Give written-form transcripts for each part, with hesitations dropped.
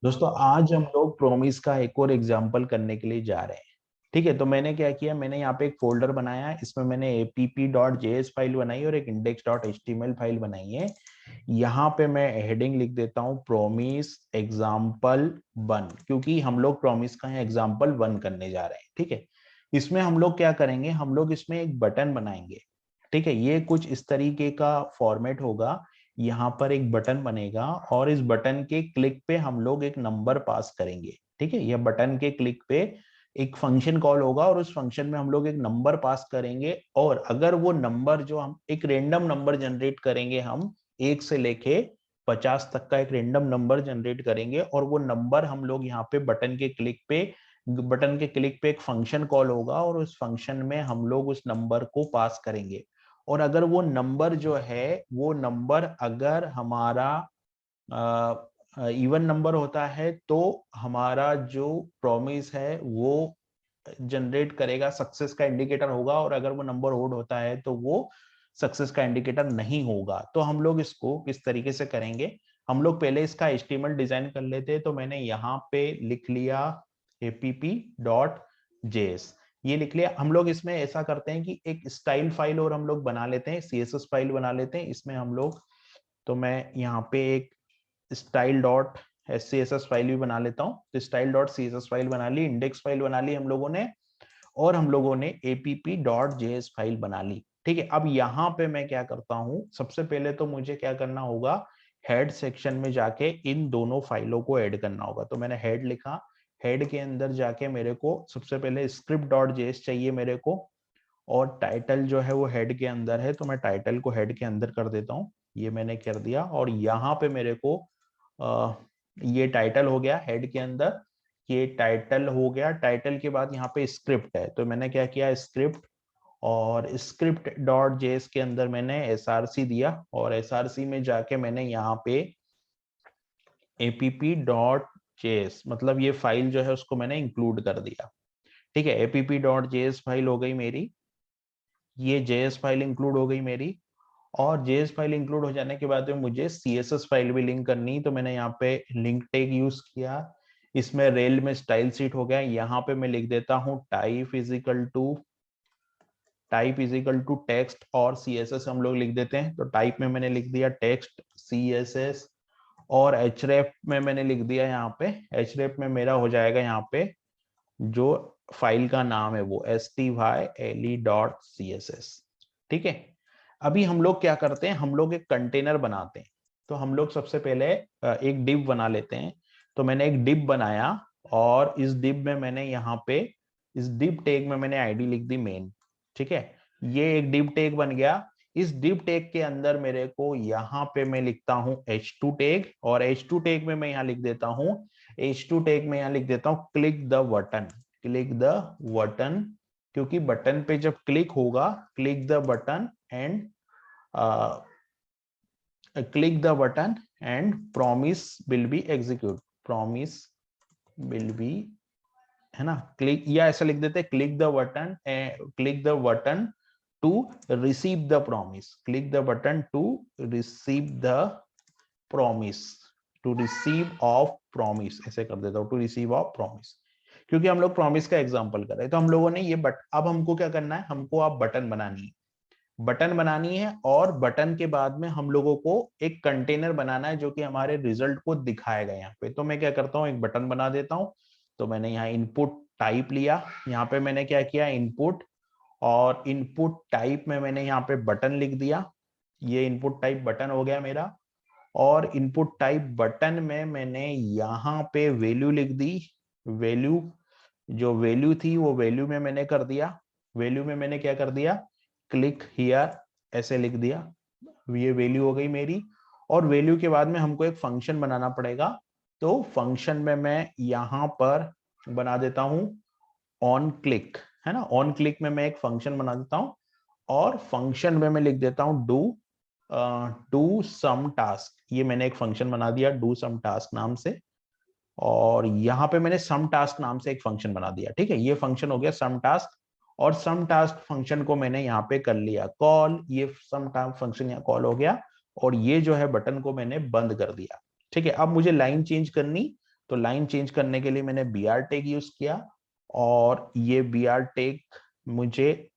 दोस्तों आज हम लोग प्रोमिस का एक और एग्जाम्पल करने के लिए जा रहे हैं। ठीक है, तो मैंने क्या किया, मैंने यहाँ पे एक फोल्डर बनाया है, इसमें मैंने app.js फाइल बनाई और एक index.html फाइल बनाई है। यहाँ पे मैं हेडिंग लिख देता हूँ प्रोमिस एग्जाम्पल 1, क्योंकि हम लोग प्रोमिस का एग्जाम्पल 1 करने जा रहे हैं। ठीक है, इसमें हम लोग क्या करेंगे, हम लोग इसमें एक बटन बनाएंगे। ठीक है, ये कुछ इस तरीके का फॉर्मेट होगा। यहाँ पर एक बटन बनेगा और इस बटन के क्लिक पे हम लोग एक नंबर पास करेंगे। ठीक है, यह बटन के क्लिक पे एक फंक्शन कॉल होगा और उस फंक्शन में हम लोग एक नंबर पास करेंगे, और अगर वो नंबर जो हम एक रेंडम नंबर जनरेट करेंगे, हम 1 से लेके 50 तक का एक रेंडम नंबर जनरेट करेंगे, और वो नंबर हम लोग यहाँ पे बटन के क्लिक पे एक फंक्शन कॉल होगा और उस फंक्शन में हम लोग उस नंबर को पास करेंगे। और अगर वो नंबर जो है, वो नंबर अगर हमारा इवन नंबर होता है तो हमारा जो प्रॉमिस है वो जनरेट करेगा, सक्सेस का इंडिकेटर होगा, और अगर वो नंबर ओड होता है तो वो सक्सेस का इंडिकेटर नहीं होगा। तो हम लोग इसको किस तरीके से करेंगे, हम लोग पहले इसका HTML डिजाइन कर लेते हैं। तो मैंने यहाँ पे लिख लिया app.js, ये लिख लिया। हम लोग इसमें ऐसा करते हैं कि एक स्टाइल फाइल और हम लोग बना लेते हैं, CSS फाइल बना लेते हैं इसमें हम लोग। तो मैं यहाँ पे एक स्टाइल डॉट CSS फाइल भी बना लेता हूँ। तो स्टाइल डॉट CSS फाइल बना ली, इंडेक्स फाइल बना ली हम लोगों ने, और हम लोगों ने app.js फाइल बना ली। ठीक है, अब यहाँ पे मैं क्या करता हूँ, सबसे पहले तो मुझे क्या करना होगा, हेड सेक्शन में जाके इन दोनों फाइलों को ऐड करना होगा। तो मैंने हेड लिखा, हेड के अंदर जाके मेरे को सबसे पहले script.js चाहिए मेरे को, और टाइटल जो है वो हेड के अंदर है, तो मैं टाइटल को हेड के अंदर कर देता हूँ। ये मैंने कर दिया, और यहाँ पे मेरे को ये टाइटल हो गया हेड के अंदर, ये टाइटल हो गया। टाइटल के बाद यहाँ पे स्क्रिप्ट है, तो मैंने क्या किया, स्क्रिप्ट, और स्क्रिप्ट डॉट जेएस के अंदर मैंने src दिया, और src में जाके मैंने यहाँ पे app.js, मतलब ये फाइल जो है उसको मैंने इंक्लूड कर दिया। ठीक है, app.js फाइल हो गई मेरी, ये जेएस फाइल इंक्लूड हो गई मेरी। और जेएस फाइल इंक्लूड हो जाने के बाद में मुझे सीएसएस फाइल भी लिंक करनी, तो मैंने यहाँ पे लिंक टैग यूज किया। इसमें रेल में स्टाइल सीट हो गया, यहाँ पे मैं लिख देता हूँ type is equal to text, और सीएसएस हम लोग लिख देते हैं। तो टाइप में मैंने लिख दिया टेक्स्ट सीएसएस, और एचरेफ में मैंने लिख दिया, यहाँ पे एचरेफ में मेरा हो जाएगा यहाँ पे जो फाइल का नाम है वो style.css। ठीक है, अभी हम लोग क्या करते हैं, हम लोग एक कंटेनर बनाते हैं। तो हम लोग सबसे पहले एक डिव बना लेते हैं। तो मैंने एक डिव बनाया, और इस डिव में मैंने यहाँ पे इस डिव टैग में मैंने आईडी लिख दी मेन। ठीक है, ये एक डिव टैग बन गया। इस डिव टैग के अंदर मेरे को यहाँ पे मैं लिखता हूँ h2 टैग, और h2 टैग में मैं यहाँ लिख देता हूँ h2 टैग में यहाँ लिख देता हूँ क्लिक द बटन, क्योंकि बटन पे जब क्लिक होगा, click the button and click the button and promise will be execute, promise will be, है ना, क्लिक, या ऐसा लिख देते हैं click the button to receive the promise, click the button to receive the promise, to receive of promise, ऐसे कर देता हूँ, टू रिसीव ऑफ प्रॉमिस, क्योंकि हम लोग प्रॉमिस का एग्जांपल कर रहे हैं। तो हम लोगों ने ये अब हमको क्या करना है, हमको आप बटन बनानी है, और बटन के बाद में हम लोगों को एक कंटेनर बनाना है जो कि हमारे रिजल्ट को दिखाएगा यहाँ पे। तो मैं क्या करता हूँ, एक बटन बना देता हूँ। तो मैंने यहाँ इनपुट टाइप लिया, यहाँ पे मैंने क्या किया, इनपुट, और इनपुट टाइप में मैंने यहाँ पे बटन लिख दिया। ये इनपुट टाइप बटन हो गया मेरा, और इनपुट टाइप बटन में मैंने यहाँ पे वैल्यू लिख दी। वैल्यू, जो वैल्यू थी वो वैल्यू में मैंने कर दिया, वैल्यू में मैंने क्या कर दिया, क्लिक हियर, ऐसे लिख दिया। ये वैल्यू हो गई मेरी, और वैल्यू के बाद में हमको एक फंक्शन बनाना पड़ेगा। तो फंक्शन में मैं यहाँ पर बना देता हूँ ऑन क्लिक, है ना, ऑन क्लिक में मैं एक फंक्शन बना देता हूँ, और फंक्शन में मैं लिख देता हूँ डू सम टास्क। ये मैंने एक फंक्शन बना दिया डू सम टास्क नाम से, और यहाँ पे मैंने सम टास्क नाम से एक फंक्शन बना दिया। ठीक है, ये फंक्शन हो गया सम टास्क, और सम टास्क फंक्शन को मैंने यहाँ पे कर लिया कॉल, ये सम टास्क फंक्शन यहाँ कॉल हो गया, और ये जो है बटन को मैंने बंद कर दिया। ठीक है, अब मुझे लाइन चेंज करनी, तो लाइन चेंज करने के लिए मैंने br टैग यूज किया, और ये br टैग मुझे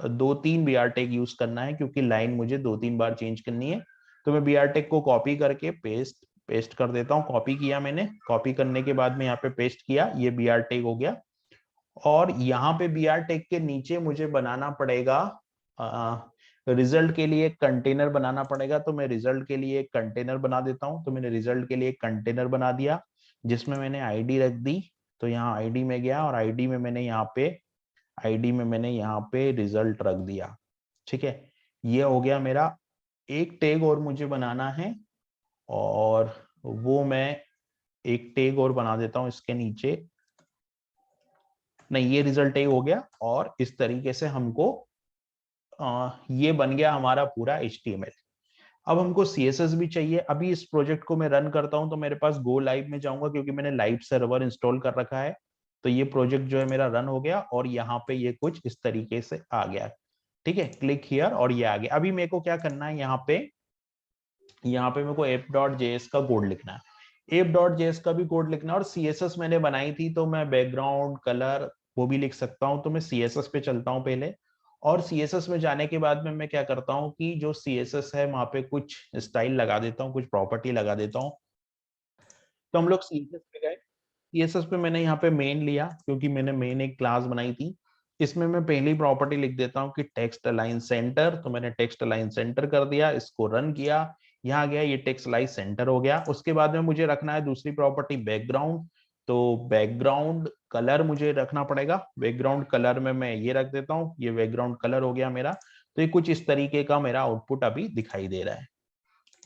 2-3 br टैग यूज करना है क्योंकि लाइन मुझे 2-3 बार चेंज करनी है। तो मैं br टैग को कॉपी करके पेस्ट कर देता हूँ। कॉपी किया मैंने, कॉपी करने के बाद में यहाँ पे पेस्ट किया, ये br टैग हो गया। और यहाँ पे br टैग के नीचे मुझे बनाना पड़ेगा रिजल्ट के लिए एक कंटेनर बनाना पड़ेगा। तो मैं रिजल्ट के लिए एक कंटेनर बना देता हूँ। तो मैंने रिजल्ट के लिए एक कंटेनर बना दिया जिसमें मैंने आईडी रख दी। तो यहाँ आईडी में गया और आईडी में मैंने यहाँ पे रिजल्ट रख दिया। ठीक है, ये हो गया मेरा। एक टैग और मुझे बनाना है, और वो मैं एक टैग और बना देता हूँ इसके नीचे। नहीं, ये रिजल्ट टैग हो गया, और इस तरीके से हमको ये बन गया हमारा पूरा HTML। अब हमको CSS भी चाहिए। अभी इस प्रोजेक्ट को मैं रन करता हूं तो मेरे पास गो लाइव में जाऊंगा क्योंकि मैंने लाइव सर्वर इंस्टॉल कर रखा है। तो ये प्रोजेक्ट जो है मेरा रन हो गया, और यहाँ पे ये कुछ इस तरीके से आ गया। ठीक है, क्लिक हियर, और ये आ गया। अभी मेरे को क्या करना है, यहाँ पे मेरे को app.js का कोड लिखना है। app.js का भी कोड लिखना है, और CSS मैंने बनाई थी तो मैं बैकग्राउंड कलर वो भी लिख सकता हूं। तो मैं CSS पे चलता हूं पहले, और CSS में जाने के बाद में मैं क्या करता हूं कि जो CSS है वहां पे कुछ स्टाइल लगा देता हूं, कुछ प्रॉपर्टी लगा देता हूं। तो हम लोग CSS पे गए। CSS पे मैंने यहाँ पे मेन लिया क्योंकि मैंने मेन एक क्लास बनाई थी। इसमें मैं पहली प्रॉपर्टी लिख देता हूँ कि टेक्स्ट अलाइन सेंटर। तो मैंने टेक्स्ट अलाइन सेंटर कर दिया, इसको रन किया, यहाँ गया, ये टेक्स्ट अलाइन सेंटर हो गया। उसके बाद में मुझे रखना है दूसरी प्रॉपर्टी बैकग्राउंड। तो बैकग्राउंड कलर मुझे रखना पड़ेगा। बैकग्राउंड कलर में मैं ये रख देता हूँ, ये बैकग्राउंड कलर हो गया मेरा। तो ये कुछ इस तरीके का मेरा आउटपुट अभी दिखाई दे रहा है।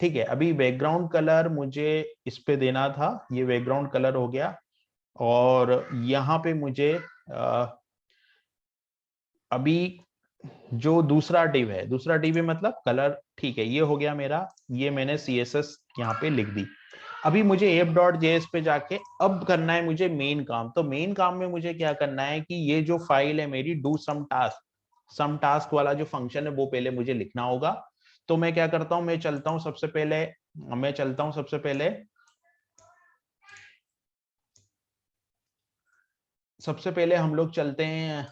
ठीक है, अभी बैकग्राउंड कलर मुझे इस पे देना था, ये बैकग्राउंड कलर हो गया। और यहाँ पे मुझे अभी जो दूसरा डिव है, दूसरा डिव है मतलब कलर। ठीक है, ये हो गया मेरा। ये मैंने CSS यहाँ पे लिख दी। अभी मुझे app.js पे जाके अब करना है मुझे मेन काम। तो मेन काम में मुझे क्या करना है कि ये जो फाइल है मेरी डू सम टास्क वाला जो फंक्शन है वो पहले मुझे लिखना होगा। तो मैं क्या करता हूं, मैं चलता हूं सबसे पहले हम लोग चलते हैं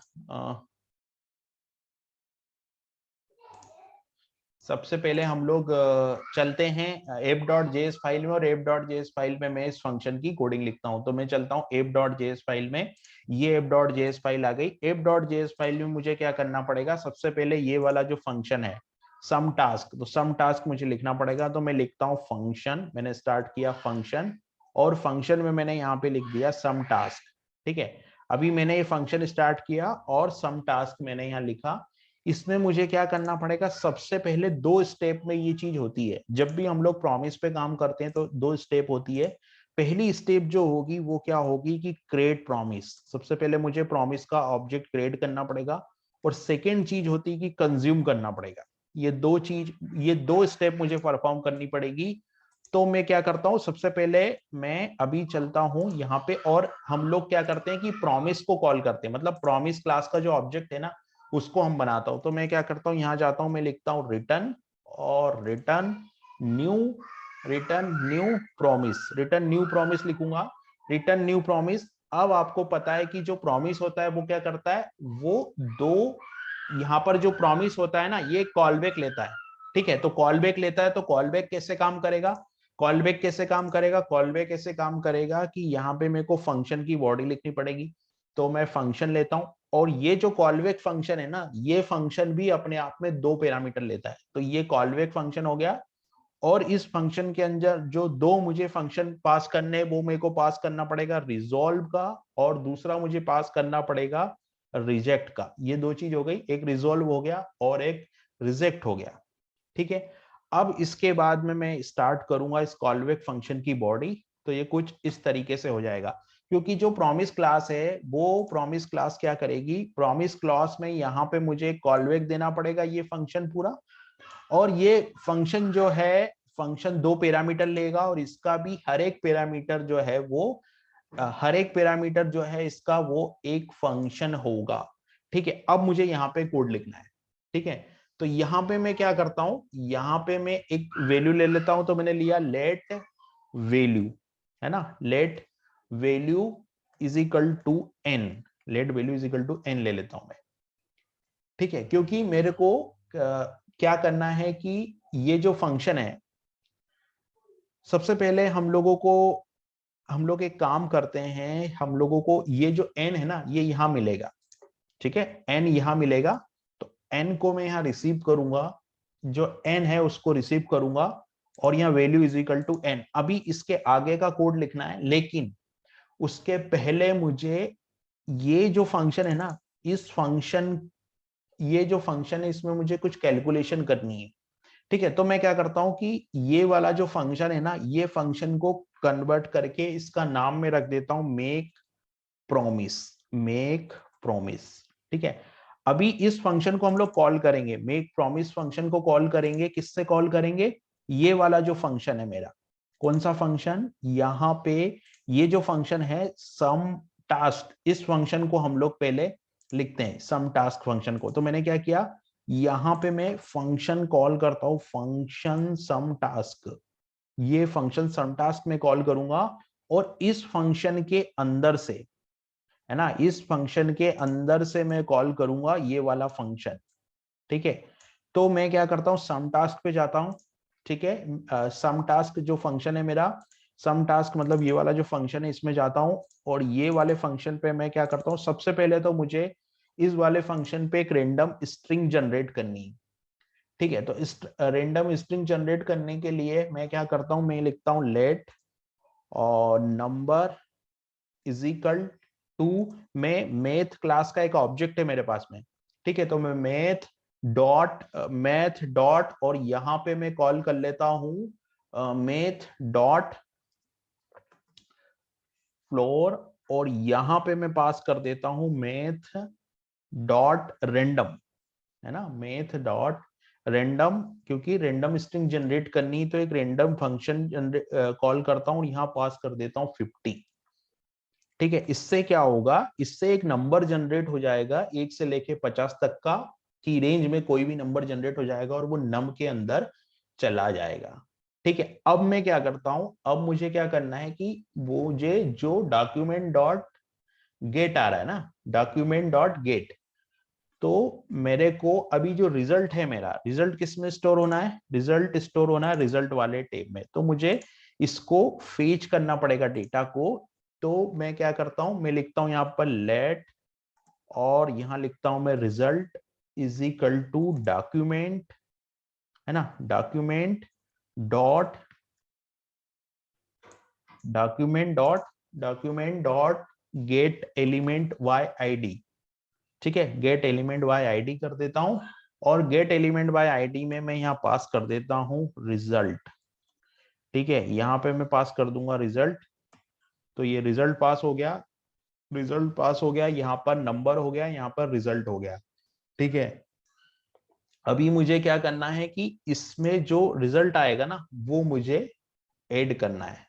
सबसे पहले हम लोग चलते हैं app.js फाइल में, और app.js फाइल में मैं इस फंक्शन की कोडिंग लिखता हूं। तो मैं चलता हूं app.js फाइल में। ये app.js फाइल आ गई। app.js फाइल में मुझे क्या करना पड़ेगा, सबसे पहले ये वाला जो फंक्शन है सम टास्क, तो सम टास्क मुझे लिखना पड़ेगा। तो मैं लिखता हूं फंक्शन, मैंने स्टार्ट किया फंक्शन, और फंक्शन में मैंने यहाँ पे लिख दिया सम टास्क। ठीक है, अभी मैंने ये फंक्शन स्टार्ट किया और सम टास्क मैंने यहाँ लिखा। इसमें मुझे क्या करना पड़ेगा, सबसे पहले 2 स्टेप में ये चीज होती है। जब भी हम लोग प्रॉमिस पे काम करते हैं तो 2 स्टेप होती है। पहली स्टेप जो होगी वो क्या होगी कि क्रिएट प्रॉमिस। सबसे पहले मुझे प्रॉमिस का ऑब्जेक्ट क्रिएट करना पड़ेगा, और सेकेंड चीज होती है कि कंज्यूम करना पड़ेगा। ये दो स्टेप मुझे परफॉर्म करनी पड़ेगी। तो मैं क्या करता हूं, सबसे पहले मैं अभी चलता हूं यहाँ पे, और हम लोग क्या करते हैं कि प्रॉमिस को कॉल करते हैं, मतलब प्रॉमिस क्लास का जो ऑब्जेक्ट है ना उसको हम बनाता हूं। तो मैं क्या करता हूं, यहाँ जाता हूं, मैं लिखता हूं रिटर्न, और रिटर्न न्यू प्रॉमिस लिखूंगा। Return new promise. अब आपको पता है कि जो प्रॉमिस होता है वो क्या करता है, वो दो, यहाँ पर जो प्रॉमिस होता है ना ये कॉल बैक लेता है। ठीक है, तो कॉल बैक लेता है, तो कॉल बैक कैसे काम करेगा, कॉल बैक ऐसे काम करेगा कि यहाँ पे मेरे को फंक्शन की बॉडी लिखनी पड़ेगी। तो मैं फंक्शन लेता हूं, और ये जो कॉलबैक फंक्शन है ना, ये फंक्शन भी अपने आप में 2 पैरामीटर लेता है। तो ये कॉलबैक फंक्शन हो गया, और इस फंक्शन के अंदर जो 2 मुझे फंक्शन पास करने हैं वो मेरे को पास करना पड़ेगा रिजॉल्व का, और दूसरा मुझे पास करना पड़ेगा रिजेक्ट का। ये 2 चीज हो गई, एक रिजॉल्व हो गया और एक रिजेक्ट हो गया। ठीक है, अब इसके बाद में मैं स्टार्ट करूंगा इस कॉलबैक फंक्शन की बॉडी। तो ये कुछ इस तरीके से हो जाएगा, क्योंकि जो प्रॉमिस क्लास है वो प्रॉमिस क्लास क्या करेगी, प्रॉमिस क्लास में यहाँ पे मुझे कॉलबैक देना पड़ेगा ये फंक्शन पूरा। और ये फंक्शन जो है, फंक्शन 2 पैरामीटर लेगा, और इसका भी हर एक पैरामीटर जो है वो इसका वो एक फंक्शन होगा। ठीक है, अब मुझे यहाँ पे कोड लिखना है। ठीक है, तो यहाँ पे मैं क्या करता हूं, यहाँ पे मैं एक वैल्यू ले लेता हूं। तो मैंने लिया लेट वैल्यू, है ना, let value is equal to n, let value is equal to n ले लेता हूं मैं, ठीक है, क्योंकि मेरे को क्या करना है कि ये जो फंक्शन है, सबसे पहले हम लोग एक काम करते हैं, हम लोगों को ये जो n है ना ये यहां मिलेगा, ठीक है, n यहां मिलेगा, तो n को मैं यहां रिसीव करूंगा, जो n है उसको रिसीव करूंगा, और यहां value is equal to n। अभी इसके आगे का कोड लिखना है, लेकिन उसके पहले मुझे ये जो फंक्शन है ना, इस फंक्शन, ये जो फंक्शन है इसमें मुझे कुछ कैलकुलेशन करनी है, ठीक है। तो मैं क्या करता हूं कि ये वाला जो फंक्शन है ना, ये फंक्शन को कन्वर्ट करके इसका नाम में रख देता हूं मेक प्रॉमिस, मेक प्रॉमिस, ठीक है। अभी इस फंक्शन को हम लोग कॉल करेंगे, मेक प्रॉमिस फंक्शन को कॉल करेंगे, किससे कॉल करेंगे, ये वाला जो फंक्शन है मेरा, कौन सा फंक्शन, यहां पे ये जो फंक्शन है सम टास्क, इस फंक्शन को हम लोग पहले लिखते हैं, सम टास्क फंक्शन को। तो मैंने क्या किया, यहां पे मैं फंक्शन कॉल करता हूं, फंक्शन सम टास्क, ये फंक्शन सम टास्क में कॉल करूंगा, और इस फंक्शन के अंदर से, है ना, इस फंक्शन के अंदर से मैं कॉल करूंगा ये वाला फंक्शन, ठीक है। तो मैं क्या करता हूं, सम टास्क पे जाता हूं, ठीक है, सम टास्क जो फंक्शन है मेरा, सम टास्क मतलब ये वाला जो फंक्शन है इसमें जाता हूं, और ये वाले फंक्शन पे मैं क्या करता हूं, सबसे पहले तो मुझे इस वाले फंक्शन पे एक रेंडम स्ट्रिंग जनरेट करनी है, ठीक है। तो इस रेंडम स्ट्रिंग जनरेट करने के लिए मैं क्या करता हूं, मैं लिखता हूं लेट और नंबर इज इक्वल टू, मैं मैथ क्लास का एक ऑब्जेक्ट है मेरे पास में, ठीक है। तो मैं मैथ डॉट और यहां पे मैं कॉल कर लेता हूं मैथ डॉट फ्लोर, और यहां पे मैं पास कर देता हूं मैथ डॉट रेंडम, है ना, मैथ डॉट रेंडम, क्योंकि रेंडम स्ट्रिंग जनरेट करनी, तो एक रेंडम फंक्शन कॉल करता हूं, यहां पास कर देता हूं 50, ठीक है। इससे क्या होगा, इससे एक नंबर जनरेट हो जाएगा 1 से लेके 50 तक का की रेंज में, कोई भी नंबर जनरेट हो जाएगा और वो नम के अंदर चला जाएगा, ठीक है। अब मैं क्या करता हूं, अब मुझे क्या करना है कि वो जो डॉक्यूमेंट डॉट गेट आ रहा है ना, डॉक्यूमेंट डॉट गेट, तो मेरे को अभी जो रिजल्ट है मेरा, रिजल्ट किस में स्टोर होना है, रिजल्ट स्टोर होना है रिजल्ट वाले टेब में, तो मुझे इसको फेच करना पड़ेगा डेटा को। तो मैं क्या करता हूं, मैं लिखता हूं यहां पर लेट, और यहां लिखता हूं मैं result is equal to document, है ना, document dot, document dot, document dot get element Y I D, ठीक है, गेट एलिमेंट बाय आईडी कर देता हूं, और गेट एलिमेंट बाय आईडी में मैं यहां पास कर देता हूं रिजल्ट, ठीक है, यहां पे मैं पास कर दूंगा रिजल्ट। तो ये रिजल्ट पास हो गया, रिजल्ट पास हो गया, यहाँ पर नंबर हो गया, यहाँ पर रिजल्ट हो गया, ठीक है। अभी मुझे क्या करना है कि इसमें जो रिजल्ट आएगा ना वो मुझे ऐड करना है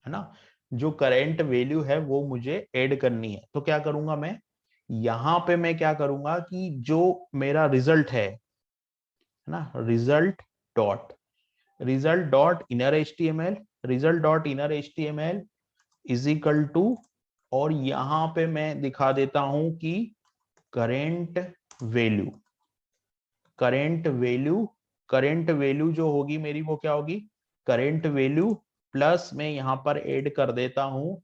ना, जो करेंट वैल्यू है वो मुझे ऐड करनी है। तो क्या करूंगा मैं, यहां पे मैं क्या करूंगा कि जो मेरा रिजल्ट है ना, result dot inner HTML, result dot inner HTML is equal to, और यहां पे मैं दिखा देता हूं कि current value, current value, current value जो होगी मेरी वो क्या होगी, करेंट वैल्यू प्लस मैं यहां पर ऐड कर देता हूं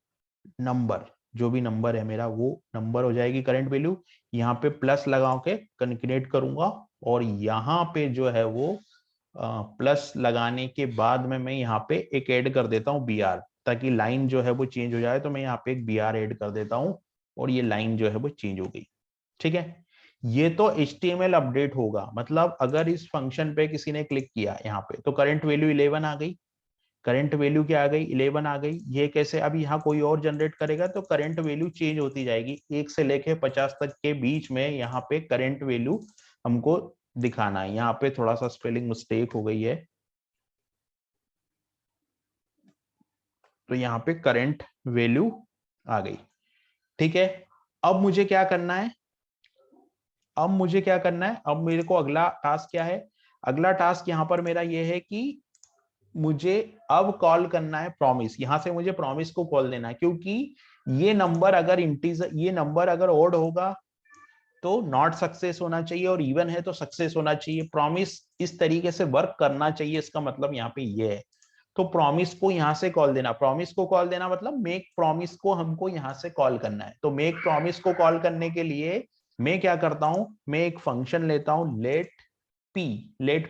नंबर, जो भी नंबर है मेरा वो नंबर हो जाएगी करेंट वैल्यू, यहाँ पे प्लस लगा के कैलकुलेट करूंगा, और यहाँ पे जो है वो प्लस लगाने के बाद में मैं यहाँ पे एक ऐड कर देता हूँ बी आर, ताकि लाइन जो है वो चेंज हो जाए, तो मैं यहाँ पे एक बी आर ऐड कर देता हूँ, और ये लाइन जो है वो चेंज हो गई, ठीक है। ये तो HTML अपडेट होगा, मतलब अगर इस फंक्शन पे किसी ने क्लिक किया यहाँ पे, तो करंट वैल्यू 11 आ गई, करंट वैल्यू क्या आ गई, 11 आ गई। ये कैसे, अभी यहाँ कोई और जनरेट करेगा तो करंट वैल्यू चेंज होती जाएगी, 1 से लेके 50 तक के बीच में यहाँ पे करंट वैल्यू हमको दिखाना है। यहाँ पे थोड़ा सा स्पेलिंग मिस्टेक हो गई है, तो यहाँ पे करंट वैल्यू आ गई, ठीक है। अब मुझे क्या करना है, अब मुझे क्या करना है, अब मेरे को अगला टास्क क्या है, अगला टास्क यहाँ पर मेरा ये है कि मुझे अब कॉल करना है प्रॉमिस, यहां से मुझे प्रॉमिस को कॉल देना है, क्योंकि ये नंबर अगर इंटीजर, ये नंबर अगर ओड होगा तो नॉट सक्सेस होना चाहिए, और इवन है तो सक्सेस होना चाहिए। प्रॉमिस इस तरीके से वर्क करना चाहिए, इसका मतलब यहाँ पे ये है। तो प्रॉमिस को यहां से कॉल देना, प्रॉमिस को कॉल देना मतलब मेक प्रॉमिस को हमको यहां से कॉल करना है। तो मेक प्रॉमिस को कॉल करने के लिए मैं क्या करता हूं, मैं एक फंक्शन लेता हूं लेट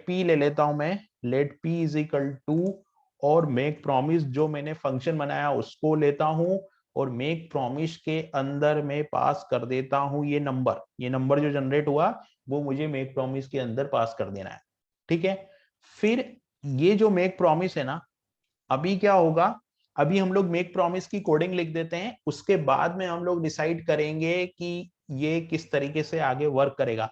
पी ले लेता हूं मैं, let P is equal to, और मेक प्रॉमिस जो मैंने फंक्शन बनाया उसको लेता हूं, और मेक प्रॉमिस के अंदर मैं पास कर देता हूं ये नंबर जो जनरेट हुआ वो मुझे मेक प्रॉमिस के अंदर पास कर देना है। ठीक है, फिर ये जो मेक प्रॉमिस है ना, अभी क्या होगा, अभी हम लोग मेक प्रॉमिस की कोडिंग लिख देते हैं, उसके बाद में हम लोग डिसाइड करेंगे कि ये किस तरीके से आगे वर्क करेगा।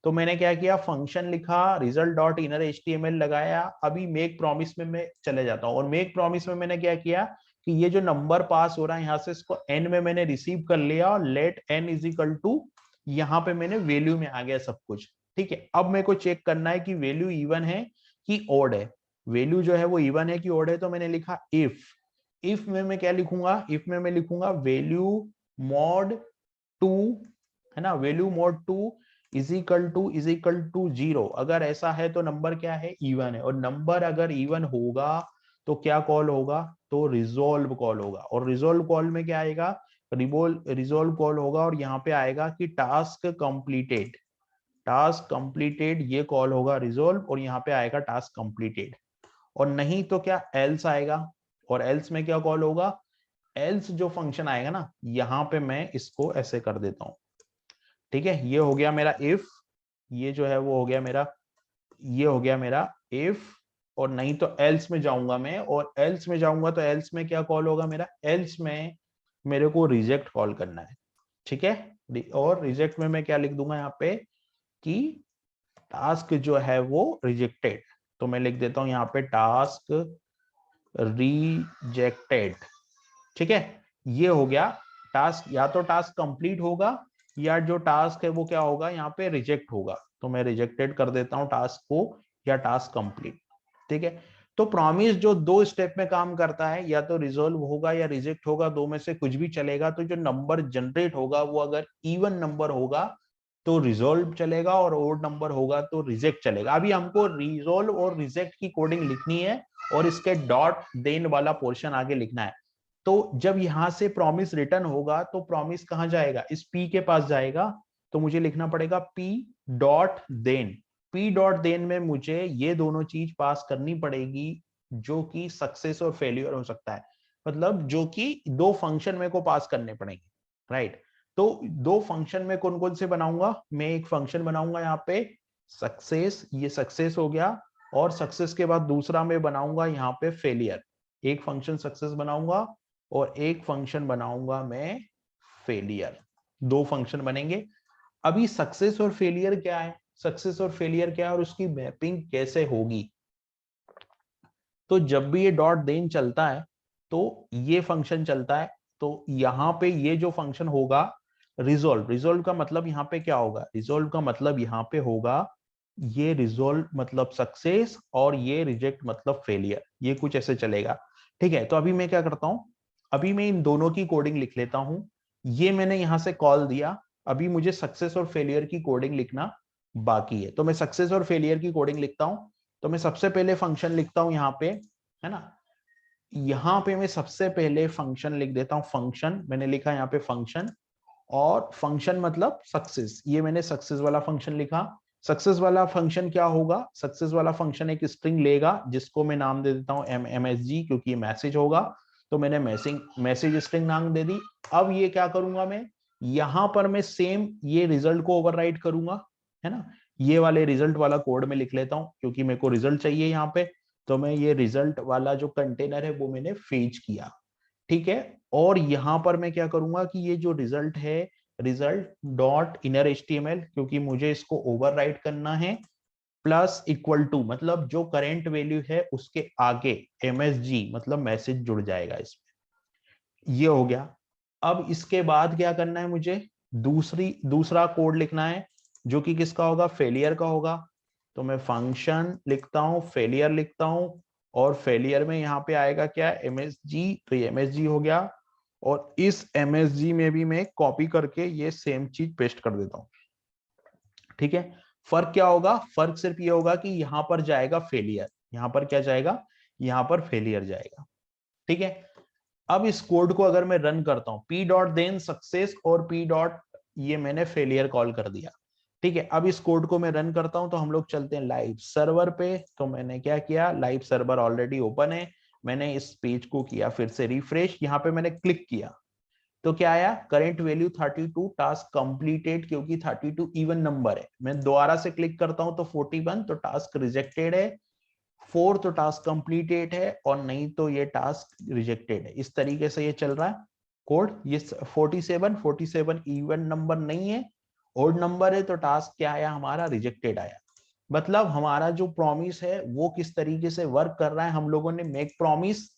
तो मैंने क्या किया, फंक्शन लिखा, रिजल्ट डॉट इनर एचटीएमएल लगाया। अभी मेक प्रॉमिस में मैं चले जाता हूँ, और मेक प्रॉमिस में मैंने क्या किया कि ये जो नंबर पास हो रहा है यहाँ से, इसको एन में मैंने रिसीव कर लिया, और let N is equal to, यहाँ पे मैंने वैल्यू में आ गया सब कुछ। ठीक है, अब मेरे को चेक करना है कि वैल्यू इवन है कि ओड है, वैल्यू जो है वो इवन है कि ओड है। तो मैंने लिखा इफ में मैं क्या लिखूंगा, इफ में मैं लिखूंगा वैल्यू मॉड 2, है ना, value mod 2 is equal to 0। अगर ऐसा है तो नंबर क्या है, इवन है, और नंबर अगर इवन होगा तो क्या कॉल होगा, तो रिजोल्व कॉल होगा। और रिजोल्व कॉल में क्या आएगा, रिजोल्व कॉल होगा, और यहाँ पे आएगा कि टास्क कंप्लीटेड ये कॉल होगा रिजोल्व, और यहाँ पे आएगा टास्क कंप्लीटेड। और नहीं तो क्या एल्स आएगा, और एल्स में क्या कॉल होगा, एल्स जो फंक्शन आएगा ना, यहाँ पे मैं इसको ऐसे कर देता हूं। ठीक है, ये हो गया मेरा इफ, ये जो है वो हो गया मेरा, ये हो गया मेरा इफ। और नहीं तो एल्स में जाऊंगा मैं, और एल्स में जाऊंगा तो एल्स में क्या कॉल होगा मेरा, एल्स में मेरे को रिजेक्ट कॉल करना है। ठीक है, और रिजेक्ट में मैं क्या लिख दूंगा यहाँ पे कि टास्क जो है वो रिजेक्टेड। तो मैं लिख देता हूं यहाँ पे टास्क रिजेक्टेड। ठीक है, ये हो गया टास्क, या तो टास्क कंप्लीट होगा, या जो टास्क है वो क्या होगा, यहाँ पे रिजेक्ट होगा। तो मैं रिजेक्टेड कर देता हूँ टास्क को, या टास्क कंप्लीट। ठीक है, तो प्रॉमिस जो 2 स्टेप में काम करता है, या तो रिजोल्व होगा या रिजेक्ट होगा, दो में से कुछ भी चलेगा। तो जो नंबर जनरेट होगा वो अगर इवन नंबर होगा तो रिजोल्व चलेगा, और ओड नंबर होगा तो रिजेक्ट चलेगा। अभी हमको रिजोल्व और रिजेक्ट की कोडिंग लिखनी है, और इसके डॉट देन वाला पोर्शन आगे लिखना है। तो जब यहां से प्रॉमिस रिटर्न होगा तो प्रॉमिस कहां जाएगा, इस पी के पास जाएगा। तो मुझे लिखना पड़ेगा पी डॉट देन में मुझे ये दोनों चीज पास करनी पड़ेगी, जो कि सक्सेस और फेल्यूर हो सकता है, मतलब जो कि 2 फंक्शन मेरे को पास करने पड़ेंगे। राइट, तो 2 फंक्शन में कौन कौन से बनाऊंगा, मैं एक फंक्शन बनाऊंगा यहाँ पे सक्सेस, ये सक्सेस हो गया, और सक्सेस के बाद दूसरा मैं बनाऊंगा यहाँ पे फेलियर। एक फंक्शन सक्सेस बनाऊंगा, और एक फंक्शन बनाऊंगा मैं फेलियर। 2 फंक्शन बनेंगे। अभी सक्सेस और फेलियर क्या है, सक्सेस और फेलियर क्या है, और उसकी मैपिंग कैसे होगी। तो जब भी ये डॉट देन चलता है तो ये फंक्शन चलता है। तो यहाँ पे ये जो फंक्शन होगा रिजोल्व का मतलब यहाँ पे क्या होगा, रिजोल्व का मतलब यहाँ पे होगा, ये रिजोल्व मतलब सक्सेस, और ये रिजेक्ट मतलब फेलियर, ये कुछ ऐसे चलेगा। ठीक है, तो अभी मैं क्या करता हूं, अभी मैं इन दोनों की कोडिंग लिख लेता हूं। ये मैंने यहां से कॉल दिया, अभी मुझे सक्सेस और फेलियर की कोडिंग लिखना बाकी है। तो मैं सक्सेस और फेलियर की कोडिंग लिखता हूं। तो मैं सबसे पहले फंक्शन लिखता हूं यहाँ पे, है ना, यहाँ पे मैं सबसे पहले फंक्शन लिख देता हूं। फंक्शन मैंने लिखा यहाँ पे फंक्शन, और फंक्शन मतलब सक्सेस, ये मैंने सक्सेस वाला फंक्शन लिखा। सक्सेस वाला फंक्शन क्या होगा, सक्सेस वाला फंक्शन एक स्ट्रिंग लेगा, जिसको मैं नाम दे देता हूं MSG, क्योंकि ये मैसेज होगा। तो मैंने मैसेज स्ट्रिंग नाम दे दी। अब ये क्या करूंगा मैं, यहां पर मैं सेम ये रिजल्ट को ओवरराइट करूंगा, है ना, ये वाले रिजल्ट वाला कोड में लिख लेता हूं, क्योंकि मेरे को रिजल्ट चाहिए यहाँ पे। तो मैं ये रिजल्ट वाला जो कंटेनर है वो मैंने फेच किया। ठीक है, और यहां पर मैं क्या करूंगा कि ये जो रिजल्ट है, रिजल्ट डॉट इनर एचटीएमएल, क्योंकि मुझे इसको ओवरराइट करना है, प्लस इक्वल टू मतलब जो करंट वैल्यू है उसके आगे MSG मतलब मैसेज जुड़ जाएगा इसमें। ये हो गया। अब इसके बाद क्या करना है मुझे, दूसरा कोड लिखना है, जो कि किसका होगा, फेलियर का होगा। तो मैं फंक्शन लिखता हूं, फेलियर लिखता हूं, और फेलियर में यहाँ पे आएगा क्या, MSG, तो ये MSG हो गया, और इस MSG में भी मैं कॉपी करके ये सेम चीज पेस्ट कर देता हूँ। ठीक है, फर्क क्या होगा, फर्क सिर्फ ये होगा कि यहाँ पर जाएगा फेलियर, यहाँ पर क्या जाएगा, यहाँ पर फेलियर जाएगा। ठीक है, अब इस कोड को अगर मैं रन करता हूं, p डॉट देन सक्सेस और p डॉट, ये मैंने फेलियर कॉल कर दिया। ठीक है, अब इस कोड को मैं रन करता हूं तो हम लोग चलते हैं लाइव सर्वर पे। तो मैंने क्या किया, लाइव सर्वर ऑलरेडी ओपन है, मैंने इस पेज को किया फिर से रिफ्रेश, यहाँ पे मैंने क्लिक किया तो क्या आया, करेंट वैल्यू 32, टास्क कंप्लीटेड, क्योंकि 32 इवन नंबर है। मैं दोबारा से क्लिक करता हूं तो 41, तो टास्क रिजेक्टेड है। 4 तो टास्क कंप्लीटेड है, और नहीं तो ये टास्क रिजेक्टेड है। इस तरीके से ये चल रहा है कोड। ये 47 इवन नंबर नहीं है, ओड नंबर है, तो टास्क क्या आया हमारा, रिजेक्टेड आया। मतलब हमारा जो प्रॉमिस है वो किस तरीके से वर्क कर रहा है, हम लोगों ने मेक प्रॉमिस,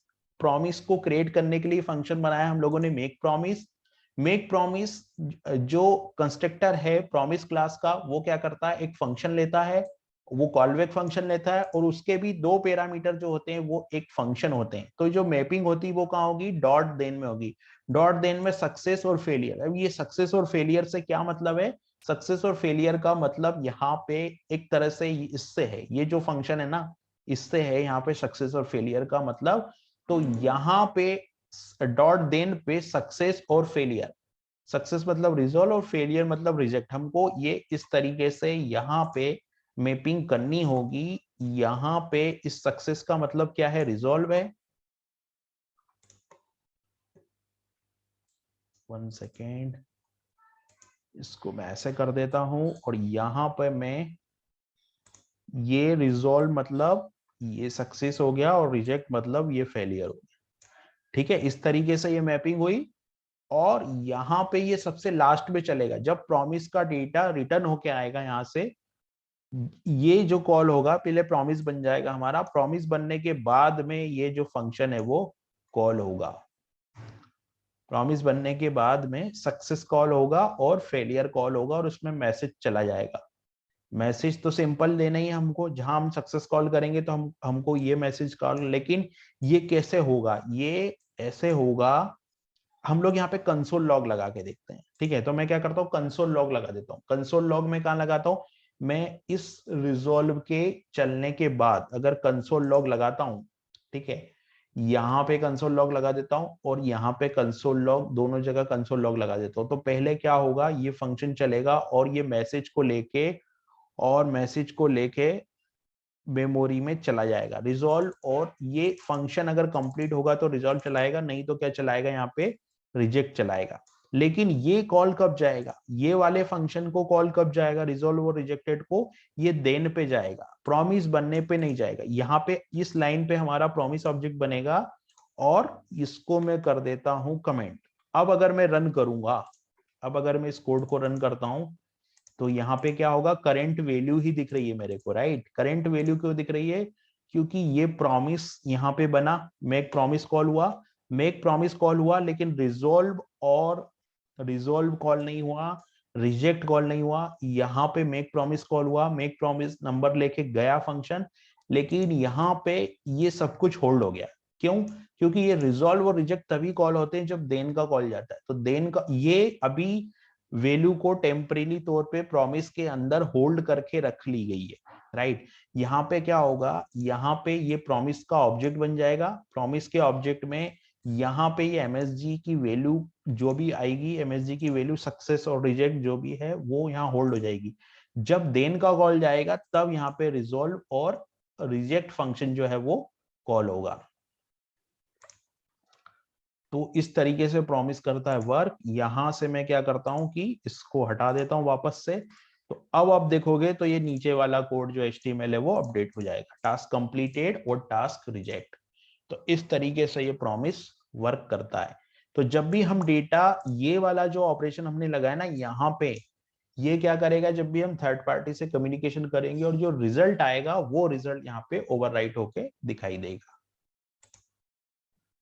प्रॉमिस को क्रिएट करने के लिए फंक्शन बनाया हम लोगों ने मेक प्रॉमिस। मेक प्रॉमिस जो कंस्ट्रक्टर है प्रॉमिस क्लास का, वो क्या करता है, एक फंक्शन लेता है, वो कॉलबैक फंक्शन लेता है, और उसके भी दो पैरामीटर जो होते हैं वो एक फंक्शन होते हैं। तो जो मैपिंग होती है वो कहाँ होगी, डॉट देन में होगी। डॉट देन में सक्सेस और फेलियर। अब ये सक्सेस और फेलियर से क्या मतलब है, सक्सेस और फेलियर का मतलब यहाँ पे एक तरह से इससे है, ये जो फंक्शन है ना, इससे है यहाँ पे सक्सेस और फेलियर का मतलब। तो यहाँ पे डॉट देन पे सक्सेस और फेलियर, सक्सेस मतलब रिजॉल्व और फेलियर मतलब रिजेक्ट, हमको ये इस तरीके से यहाँ पे मैपिंग करनी होगी। यहाँ पे इस सक्सेस का मतलब क्या है, रिजॉल्व है। 1 सेकेंड, इसको मैं ऐसे कर देता हूं, और यहां पे मैं ये रिजॉल्व मतलब ये सक्सेस हो गया, और रिजेक्ट मतलब ये फेलियर हो गया। ठीक है, इस तरीके से ये मैपिंग हुई। और यहाँ पे ये सबसे लास्ट में चलेगा जब प्रॉमिस का डेटा रिटर्न होके आएगा यहाँ से, ये जो कॉल होगा, पहले प्रॉमिस बन जाएगा हमारा, प्रॉमिस बनने के बाद में ये जो फंक्शन है वो कॉल होगा। प्रॉमिस बनने के बाद में सक्सेस कॉल होगा और फेलियर कॉल होगा, और उसमें मैसेज चला जाएगा। मैसेज तो सिंपल देना ही है हमको, जहां हम सक्सेस कॉल करेंगे तो हमको ये मैसेज कॉल, लेकिन ये कैसे होगा, ये ऐसे होगा, हम लोग यहाँ पे कंसोल लॉग लगा के देखते हैं। ठीक है, तो मैं क्या करता हूँ, कंसोल लॉग लगा देता हूँ। कंसोल लॉग में कहाँ लगाता हूँ, मैं इस रिजॉल्व के चलने के बाद अगर कंसोल लॉग लगाता हूँ, ठीक है, यहाँ पे कंसोल लॉग लगा देता हूँ, और यहाँ पे कंसोल लॉग, दोनों जगह कंसोल लॉग लगा देता हूँ। तो पहले क्या होगा, ये फंक्शन चलेगा और ये मैसेज को लेके, और मैसेज को लेके मेमोरी में चला जाएगा रिजॉल्व, और ये फंक्शन अगर कंप्लीट होगा तो रिजॉल्व चलाएगा, नहीं तो क्या चलाएगा, यहाँ पे रिजेक्ट चलाएगा। लेकिन ये कॉल कब जाएगा, ये वाले फंक्शन को कॉल कब जाएगा, रिजॉल्व और रिजेक्टेड को, ये देन पे जाएगा, प्रॉमिस बनने पे नहीं जाएगा। यहाँ पे इस लाइन पे हमारा प्रॉमिस ऑब्जेक्ट बनेगा, और इसको मैं कर देता हूं कमेंट। अब अगर मैं रन करूंगा, अब अगर मैं इस कोड को रन करता हूं, तो यहाँ पे क्या होगा, करंट वैल्यू ही दिख रही है मेरे को, राइट। करंट वैल्यू क्यों दिख रही है, क्योंकि ये प्रॉमिस यहाँ पे बना, मेक प्रॉमिस कॉल हुआ, मेक प्रॉमिस कॉल हुआ, लेकिन रिजॉल्व और रिजॉल्व कॉल नहीं हुआ, रिजेक्ट कॉल नहीं हुआ। यहाँ पे मेक प्रॉमिस कॉल हुआ, मेक प्रॉमिस नंबर लेके गया फंक्शन, लेकिन यहाँ पे ये सब कुछ होल्ड हो गया। क्यों, क्योंकि ये रिजॉल्व और रिजेक्ट तभी कॉल होते हैं जब देन का कॉल जाता है। तो देन का ये अभी वैल्यू को टेम्परेरी तौर पे प्रॉमिस के अंदर होल्ड करके रख ली गई है, राइट। यहाँ पे क्या होगा, यहाँ पे ये प्रॉमिस का ऑब्जेक्ट बन जाएगा, प्रॉमिस के ऑब्जेक्ट में यहाँ पे ये MSG की वैल्यू जो भी आएगी, MSG की वैल्यू सक्सेस और रिजेक्ट जो भी है वो यहाँ होल्ड हो जाएगी। जब देन का कॉल जाएगा तब यहाँ पे रिजॉल्व और रिजेक्ट फंक्शन जो है वो कॉल होगा। तो इस तरीके से प्रॉमिस करता है वर्क। यहां से मैं क्या करता हूं कि इसको हटा देता हूं वापस से। तो अब आप देखोगे तो ये नीचे वाला कोड जो HTML है वो अपडेट हो जाएगा, टास्क कंप्लीटेड और टास्क रिजेक्ट। तो इस तरीके से ये प्रॉमिस वर्क करता है। तो जब भी हम डेटा, ये वाला जो ऑपरेशन हमने लगाया ना यहाँ पे, ये क्या करेगा, जब भी हम थर्ड पार्टी से कम्युनिकेशन करेंगे और जो रिजल्ट आएगा वो रिजल्ट यहाँ पे ओवरराइट होके दिखाई देगा।